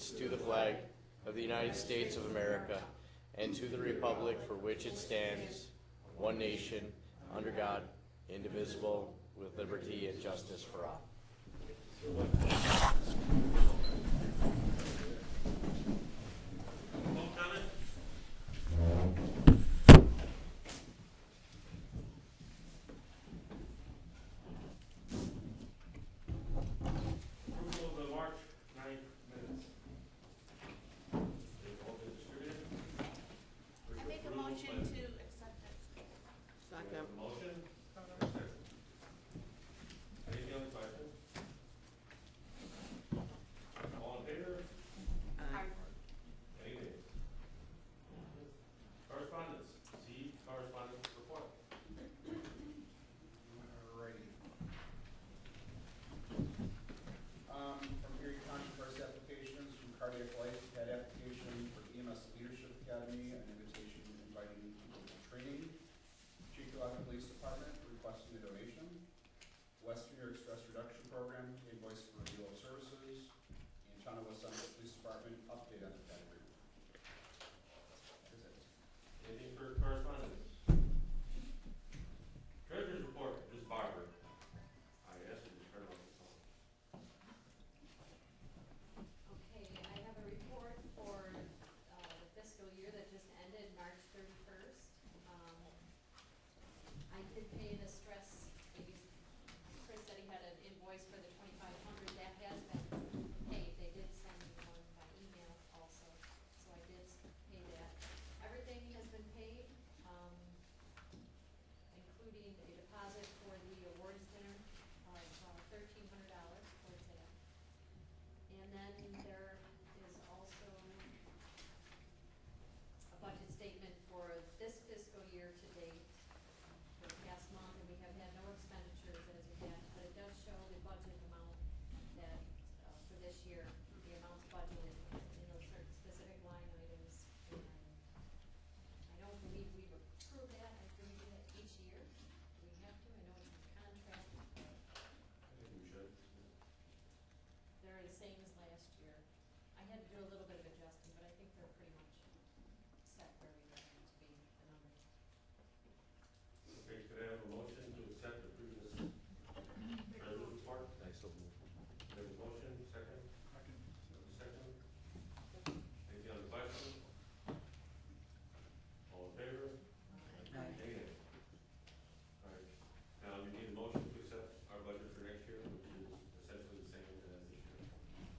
allegiance to the flag of the United States of America and to the republic for which it stands, one nation, under God, indivisible, with liberty and justice for all.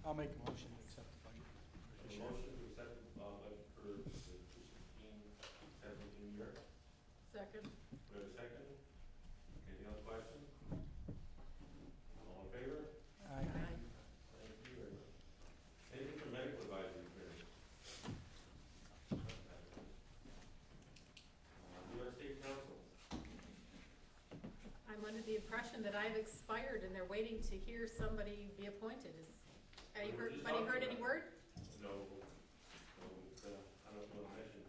I'll make a motion to accept the budget. A motion to accept the budget for the 16-17 year. Second. We have a second. Any other questions? All in favor? Aye. Thank you very much. Anything for medical advisory committee? U.S. State Council. I'm under the impression that I've expired and they're waiting to hear somebody be appointed. Anybody heard any word? No. I don't know what I mentioned.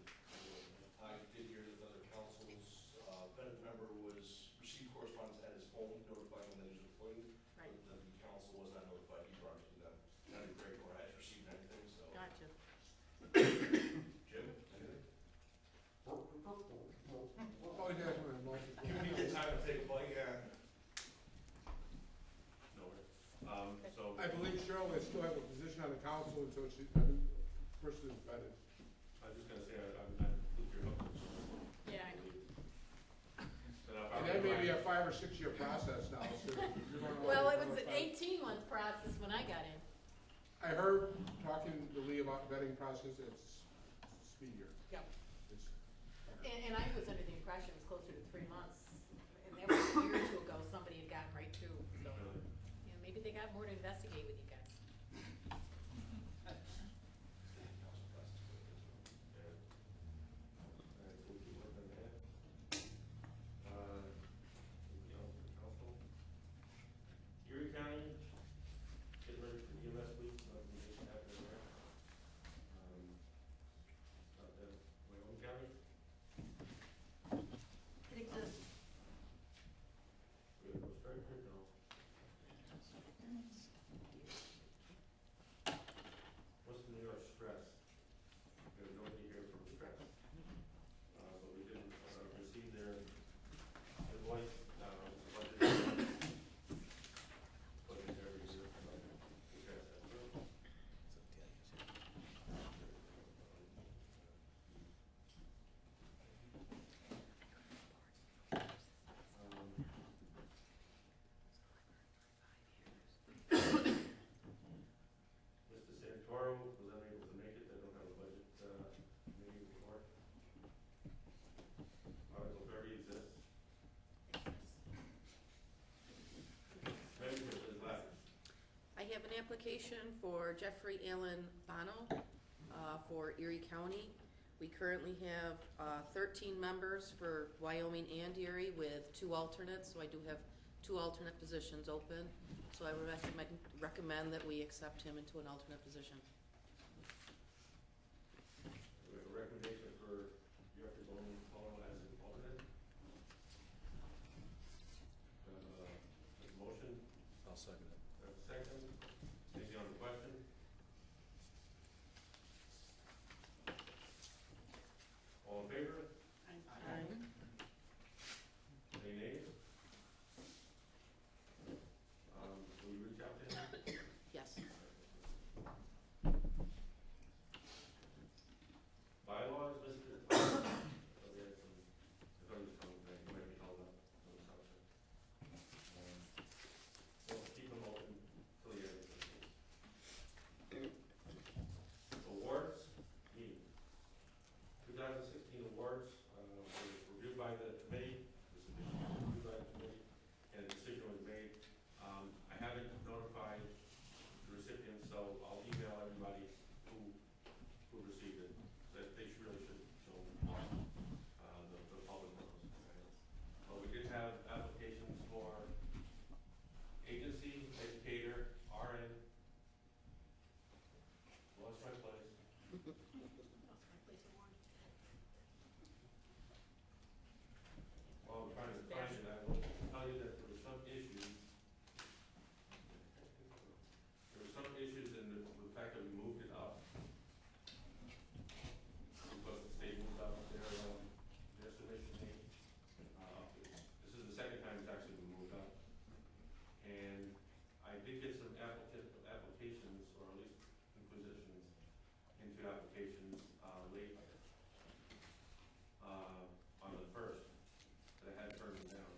I did hear that other councils, Bennett member received correspondence at his home notifying him that he was appointed. Right. But the council was not notified. He brought it to them. Not even Greg or I has received anything, so. Gotcha. Jim, anything? Oh, yeah, You need the time to take a bite, yeah. No. So. I believe Cheryl will still have a position on the council until she, person is vetted. I was just going to say, I'm not with your hook. Yeah. And that may be a 5 or 6 year process now. So you're going to Well, it was an 18-month process when I got in. I heard talking to Lee about vetting process, it's speedier. Yep. It's, And I was under the impression it was closer to 3 months. And that was a year or two ago, somebody had gotten right through. So, you know, maybe they got more to investigate with you guys. Erie County, getting ready for EMS week, nothing just happening there. Wyoming County, It exists. we have no striker, no. What's the application for Jeffrey Allen Bono for Erie County. We currently have 13 members for Wyoming and Erie with 2 alternates, so I do have 2 alternate positions open. So I would recommend that we accept him into an alternate position. We have a recommendation for Jeffrey Bono as an alternate. A motion? I'll second it. Second. Anything on the question? All in favor? Aye. Any nays? Will you reach out to him? Yes. Bylaws listed. Oh, we had some, I thought he was coming back, he might be held up on the subject. We'll keep them open till the end of the meeting. Awards, meeting. 2016 awards, were reviewed by the committee, the submission was reviewed by the committee, and a decision was made. I haven't notified the recipients, so I'll email everybody who received it, that they really should know, the public knows. But we did have applications for agency, educator, RN, lost my place. Lost my place of work. While I'm trying to find it, I will tell you that there were some issues. There were some issues in the fact that we moved it up. Because the state moved up their submission date. This is the second time it's actually been moved up. And I did get some applications, or at least inquisitions into applications, late, on the 1st, that I had turned them down.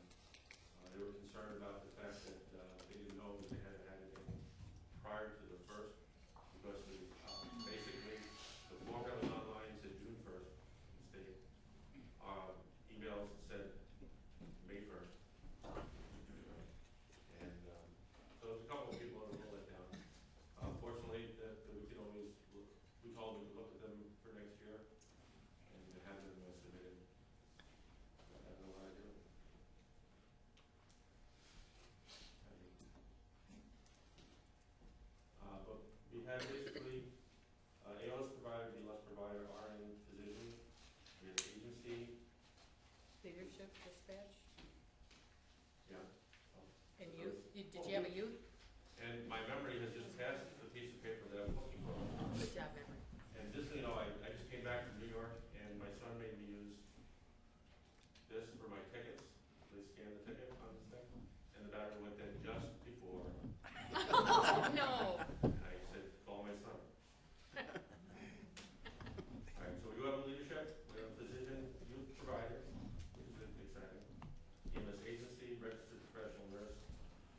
They were concerned about the fact that, they didn't know that they had had it in prior to the 1st, because the, basically, the form that was online said June 1st, in state. Emails said May 1st. And, so there's a couple of people that were a little let down. Fortunately, that we can always, we told them to look at them for next year, and to have them submitted. I don't know what I do. But we had basically, ALS provider, BLS provider, RN physician, we had agency, Leadership, dispatch, yeah. and youth. Did you have a youth? And my memory has just passed the piece of paper that I was looking for. Good job, memory. And just, so you know, I just came back from New York, and my son made me use this for my tickets. They scan the ticket on this thing, and the battery went dead just before. No. And I said, call my son. All right, so we do have a leadership, we have a physician, youth provider, which is exciting. EMS agency, registered professional nurse,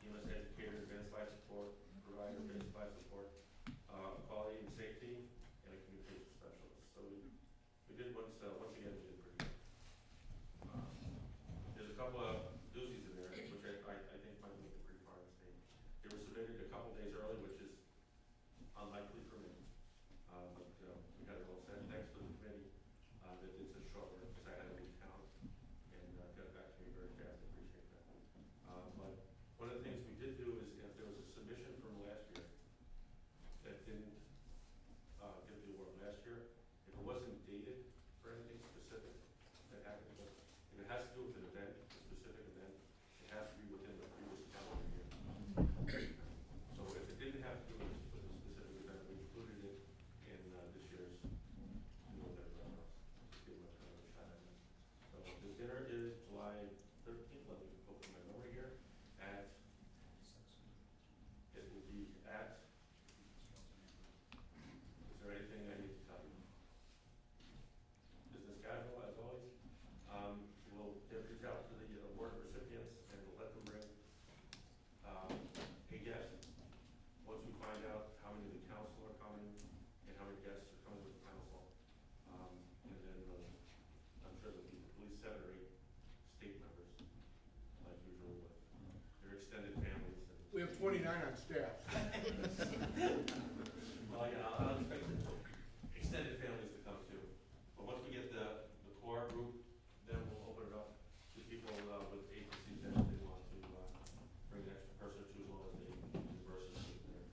EMS educator, advanced life support, provider, advanced life support, quality and safety, and a communication specialist. So we did once again, we did pretty good. There's a couple of doozies in there, which I think might make it pretty far in the state. They were submitted a couple days early, which is unlikely for me. But we got it all set. Thanks to the committee that did such short work, because I had to leave town, and got it back to me very fast. I appreciate that. But one of the things we did do is, if there was a submission from last year that didn't get the award last year, if it wasn't dated for anything specific that happened, but if it has to do with an event, a specific event, it has to be within the previous calendar year. So if it didn't have to do with a specific event, we included it in this year's, give them another shot at it. So the dinner is July 13th, let me go from my memory here, at, it will be at, is there anything I need to tell you? Business casual, as always. We'll reach out to the award recipients, and we'll let them bring a guest. Once we find out how many of the council are coming, and how many guests are coming with the council. And then I'm sure there'll be at least 7 or 8 state members. 29 on staff. Well, yeah, I'll expect extended families to come too. But once we get the core group, then we'll open it up to people with agencies that they want to bring an extra person or two, as long as they converse with there.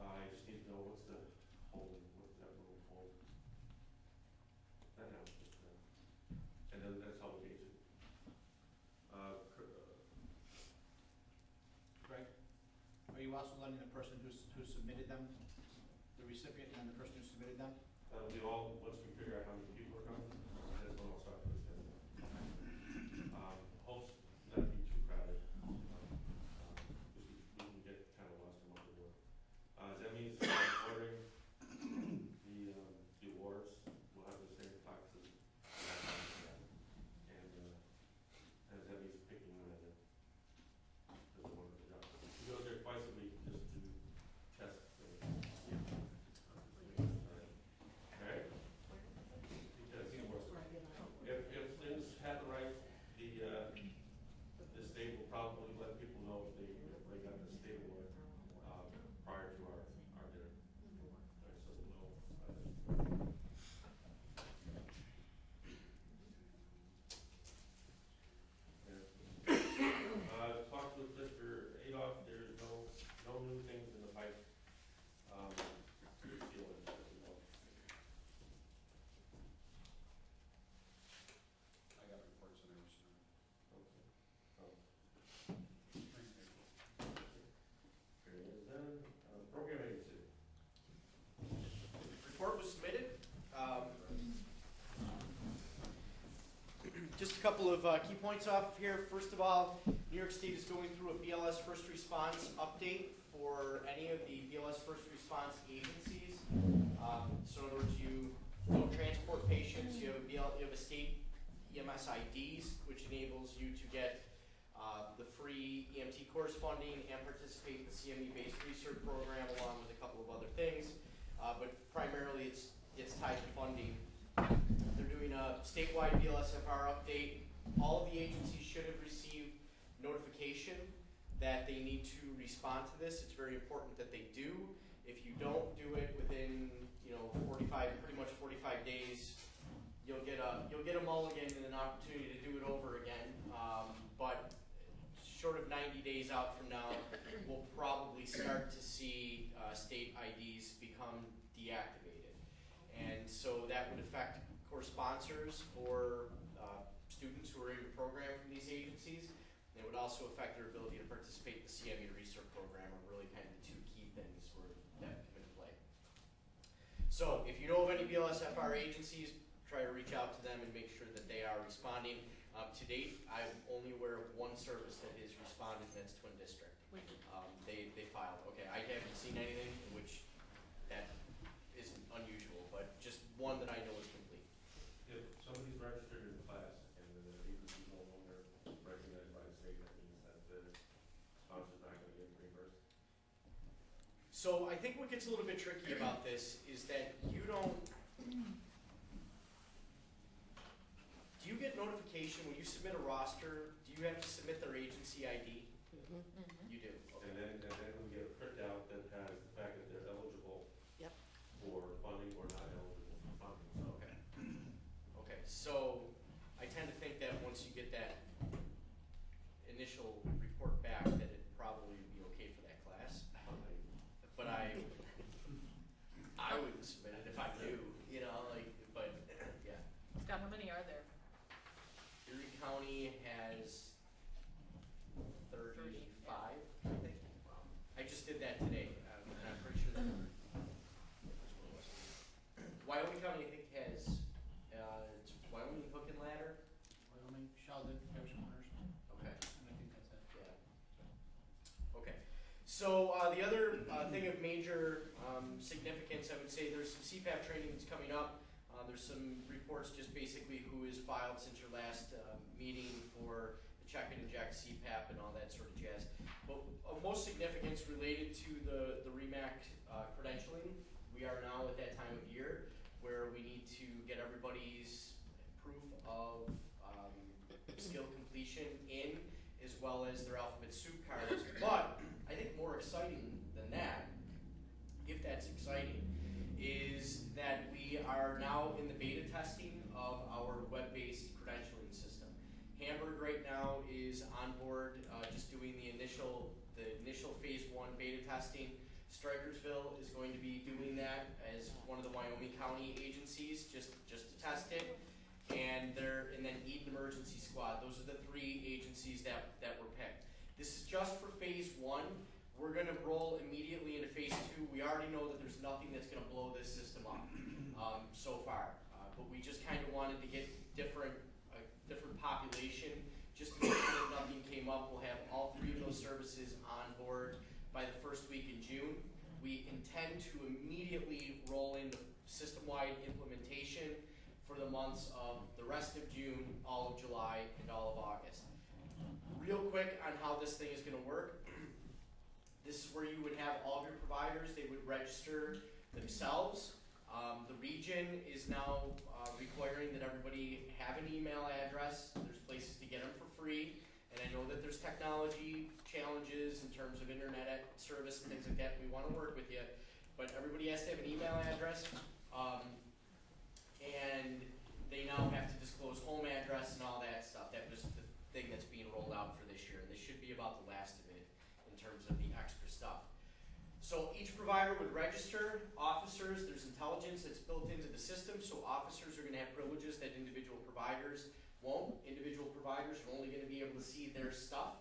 I just need to know what's the holding, what's that room hold? Not now, just, and then that's how we gauge it. Greg, are you also letting the person who submitted them, the recipient and the person who submitted them? That'll be all, once we figure out how many people are coming, that's when I'll start to extend it. Hopes not to be too crowded, because we can get kind of lost in what we work. That means ordering the awards, we'll have the same boxes. And that means picking one of the one of the jobs. He goes there twice a week just to test things. Alright? Because if things happen right, the state will probably let people know if they got the state award prior to our dinner. Alright, so we'll know. Talked with Mr. Adolph, there's no new things in the pipe. Good feeling, as you know. I got reports on every single. Okay. Here it is then. Program agency. Report was submitted. Just a couple of key points off here. First of all, New York State is going through a BLS first response update for any of the BLS first response agencies. So in other words, you don't transport patients, you have a state EMS IDs, which enables you to get the free EMT course funding and participate in the CME-based research program, along with a couple of other things. But primarily it's tied to funding. They're doing a statewide BLSFR update. All of the agencies should have received notification that they need to respond to this. It's very important that they do. If you don't do it within, pretty much 45 days, you'll get a mulligan and an opportunity to do it over again. But short of 90 days out from now, we'll probably start to see state IDs become deactivated. And so that would affect course sponsors for students who are in the program from these agencies. And it would also affect their ability to participate in the CME research program, are really kind of the two key things that come into play. So if you know of any BLSFR agencies, try to reach out to them and make sure that they are responding. To date, I'm only aware of one service that has responded, and that's Twin District. They filed. Okay, I haven't seen anything in which that isn't unusual, but just one that I know is complete. If somebody's registered in class and the agency is no longer recognized by the state, that means that the sponsor's not going to get reimbursed? So I think what gets a little bit tricky about this is that you don't. Do you get notification when you submit a roster? Do you have to submit their agency ID? You do. Okay. And then we get a printout that has the fact that they're eligible Yep. for funding or not eligible for funding. So Okay. Okay. So I tend to think that once you get that initial report back, that it'd probably be okay for that class. But I wouldn't submit it if I knew, but yeah. Scott, how many are there? Erie County has 35, I think. I just did that today, and I'm pretty sure that Wyoming County, I think, has, it's Wyoming Hook and Ladder. Wyoming, Sheldon, Parish Corners, Okay. and I think that's it. Yeah. Okay. So the other thing of major significance, I would say there's some CPAP training that's coming up. There's some reports just basically who is filed since your last meeting for the check and inject CPAP and all that sort of jazz. But of most significance related to the REMAC credentialing, we are now at that time of year where we need to get everybody's proof of skill completion in, as well as their alphabet soup cards. But I think more exciting than that, if that's exciting, is that we are now in the beta testing of our web-based credentialing system. Hamburg right now is on board, just doing the initial phase 1 beta testing. Strikersville is going to be doing that as one of the Wyoming County agencies, just to test it. And then Eden Emergency Squad. Those are the 3 agencies that were picked. This is just for phase 1. We're going to roll immediately into phase 2. We already know that there's nothing that's going to blow this system up so far, but we just kind of wanted to get different population just to make sure that nothing came up. We'll have all 3 of those services on board by the first week in June. We intend to immediately roll into system-wide implementation for the months of the rest of June, all of July, and all of August. Real quick on how this thing is going to work. This is where you would have all of your providers. They would register themselves. The region is now requiring that everybody have an email address. There's places to get them for free. And I know that there's technology challenges in terms of internet service and things like that. We want to work with you. But everybody has to have an email address. And they now have to disclose home address and all that stuff. That was the thing that's being rolled out for this year. And this should be about the last of it in terms of the extra stuff. So each provider would register officers. There's intelligence that's built into the system, so officers are going to have privileges that individual providers won't. Individual providers are only going to be able to see their stuff,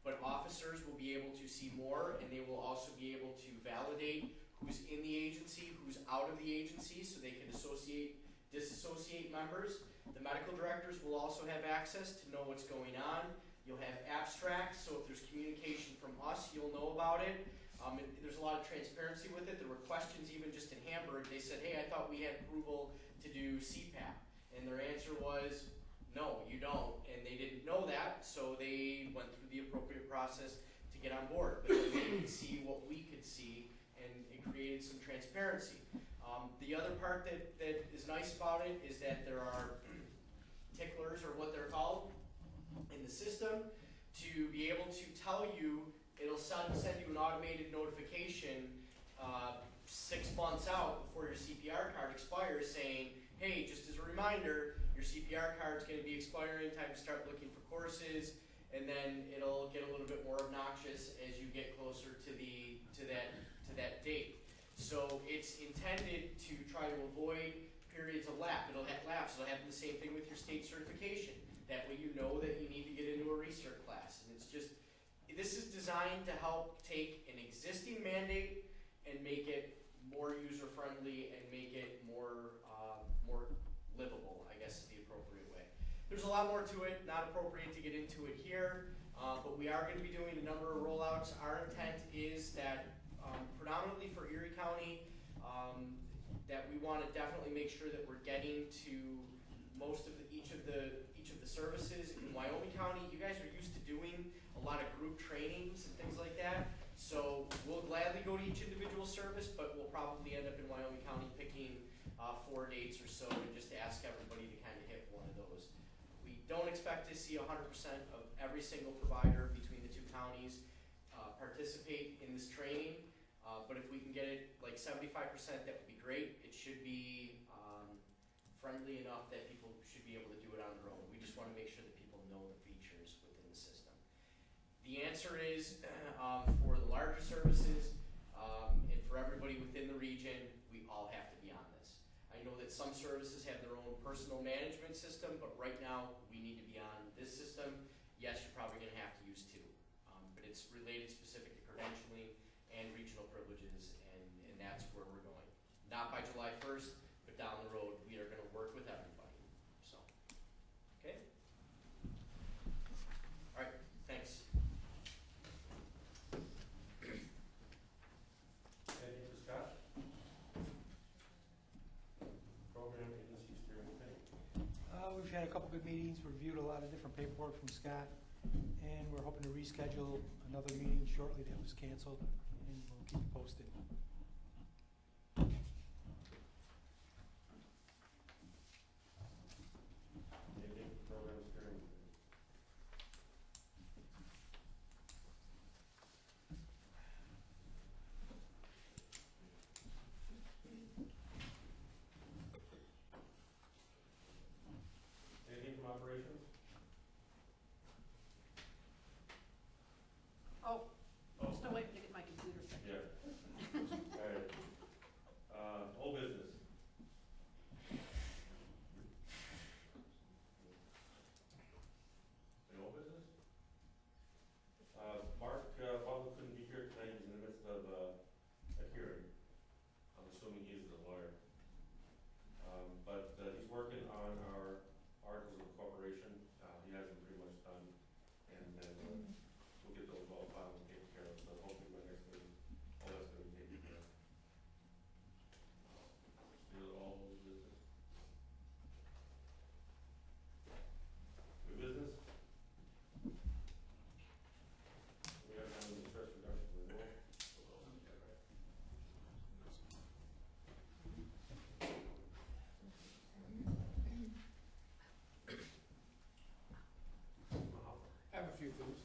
but officers will be able to see more, and they will also be able to validate who's in the agency, who's out of the agency, so they can disassociate members. The medical directors will also have access to know what's going on. You'll have abstracts, so if there's communication from us, you'll know about it. There's a lot of transparency with it. There were questions even just in Hamburg. They said, hey, I thought we had approval to do CPAP. And their answer was, no, you don't. And they didn't know that, so they went through the appropriate process to get on board. But then they could see what we could see, and it created some transparency. The other part that is nice about it is that there are ticklers, or what they're called, in the system to be able to tell you. It'll send you an automated notification 6 months out before your CPR card expires saying, hey, just as a reminder, your CPR card is going to be expiring, time to start looking for courses, and then it'll get a little bit more obnoxious as you get closer to that date. So it's intended to try to avoid periods of lapse. It'll happen the same thing with your state certification. That way you know that you need to get into a recert class. And it's just, this is designed to help take an existing mandate and make it more user-friendly and make it more livable, I guess is the appropriate way. There's a lot more to it, not appropriate to get into it here, but we are going to be doing a number of rollouts. Our intent is that predominantly for Erie County, that we want to definitely make sure that we're getting to most of each of the services. In Wyoming County, you guys are used to doing a lot of group trainings and things like that. So we'll gladly go to each individual service, but we'll probably end up in Wyoming County picking 4 dates or so and just ask everybody to kind of hit one of those. We don't expect to see 100% of every single provider between the 2 counties participate in this training, but if we can get it like 75%, that would be great. It should be friendly enough that people should be able to do it on their own. We just want to make sure that people know the features within the system. The answer is, for the larger services, and for everybody within the region, we all have to be on this. I know that some services have their own personal management system, but right now, we need to be on this system. Yes, you're probably going to have to use 2, but it's related specific to credentialing and regional privileges, and that's where we're going. Not by July 1st, but down the road, we are going to work with everybody. So, okay? All right, thanks. Anything for Scott? Program agency steering committee. We've had a couple good meetings, reviewed a lot of different paperwork from Scott, and we're hoping to reschedule another meeting shortly that was canceled, and we'll keep you posted. Anything for program steering committee. and then, we'll get those all filed and taken care of, so hopefully by next meeting, all that's gonna be taken care of. All new business? New business? We have down the stress reduction renewal. I have a few things.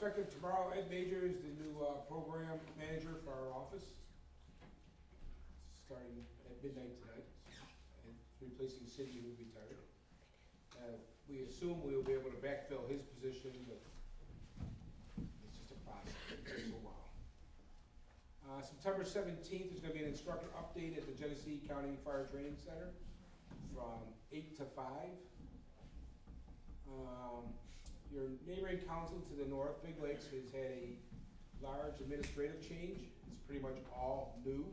Effective tomorrow, Ed Major is the new program manager for our office, starting at midnight tonight, and replacing Cindy, who retired. We assume we will be able to backfill his position, but it's just a process. It takes a while. September 17th, there's going to be an instructor update at the Genesee County Fire Training Center from 8 to 5. Your neighboring council to the north, Big Lakes, has had a large administrative change. It's pretty much all new.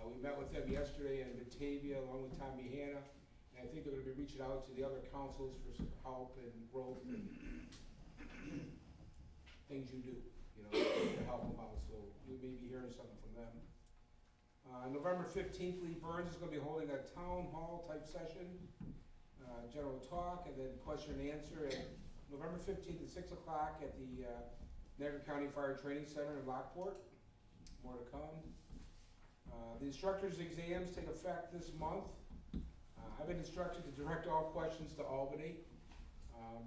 We met with them yesterday in Batavia along with Tommy Hanna, and I think they're going to be reaching out to the other councils for some help and growth and things you do, to help them out. So you may be hearing something from them. November 15th, Lee Burns is going to be holding a town hall type session, general talk, and then question and answer at November 15th at 6 o'clock at the Niagara County Fire Training Center in Lockport. More to come. The instructors' exams take effect this month. I've been instructed to direct all questions to Albany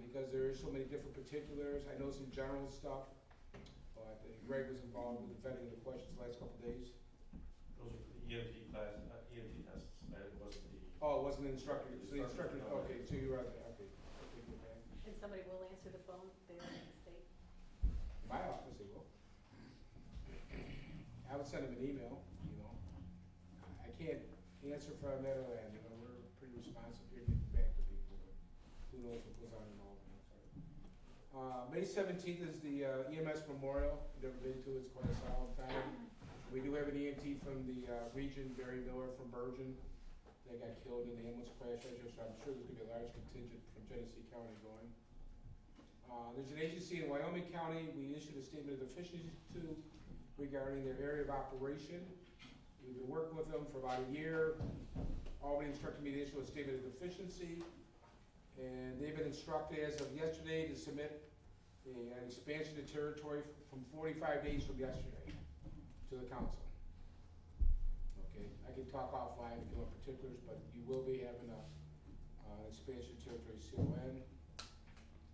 because there are so many different particulars. I know some general stuff, but Greg was involved with the vetting of the questions the last couple of days. Those are for the EMT class, EMT tests, it wasn't the. Oh, it wasn't an instructor. So the instructor, okay, so you're right there. Okay. And somebody will answer the phone there in the state? My office, they will. I would send them an email, I can't answer for that other end, we're pretty responsive here getting back to people, but who knows what goes on in all of them, May 17th is the EMS Memorial. I've never been to it, it's quite a solemn time. We do have an EMT from the region, Barry Miller from Bergen. They got killed in the ambulance crash. So I'm sure there's going to be a large contingent from Genesee County going. There's an agency in Wyoming County we issued a statement of deficiency to regarding their area of operation. We've been working with them for about a year. Albany instructed me to issue a statement of deficiency, and they've been instructed as of yesterday to submit an expansion of territory from 45 days from yesterday to the council. Okay, I can talk offline if you want particulars, but you will be having an expansion of territory CON.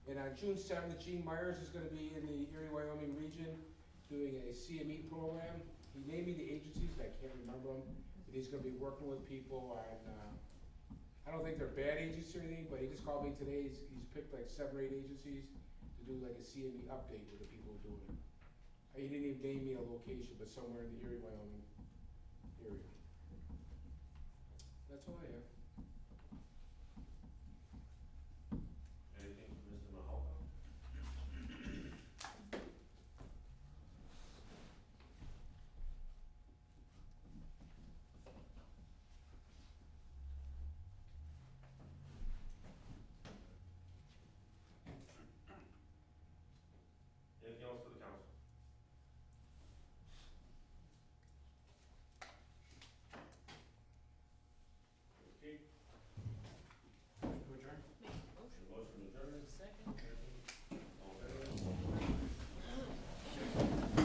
And on June 7th, Gene Myers is going to be in the Erie, Wyoming region doing a CME program. He named me the agencies, I can't remember them, but he's going to be working with people on, I don't think they're bad agencies or anything, but he just called me today. He's picked like 7 or 8 agencies to do like a CME update with the people who are doing it. He didn't even name me a location, but somewhere in the Erie, Wyoming area. That's all I have.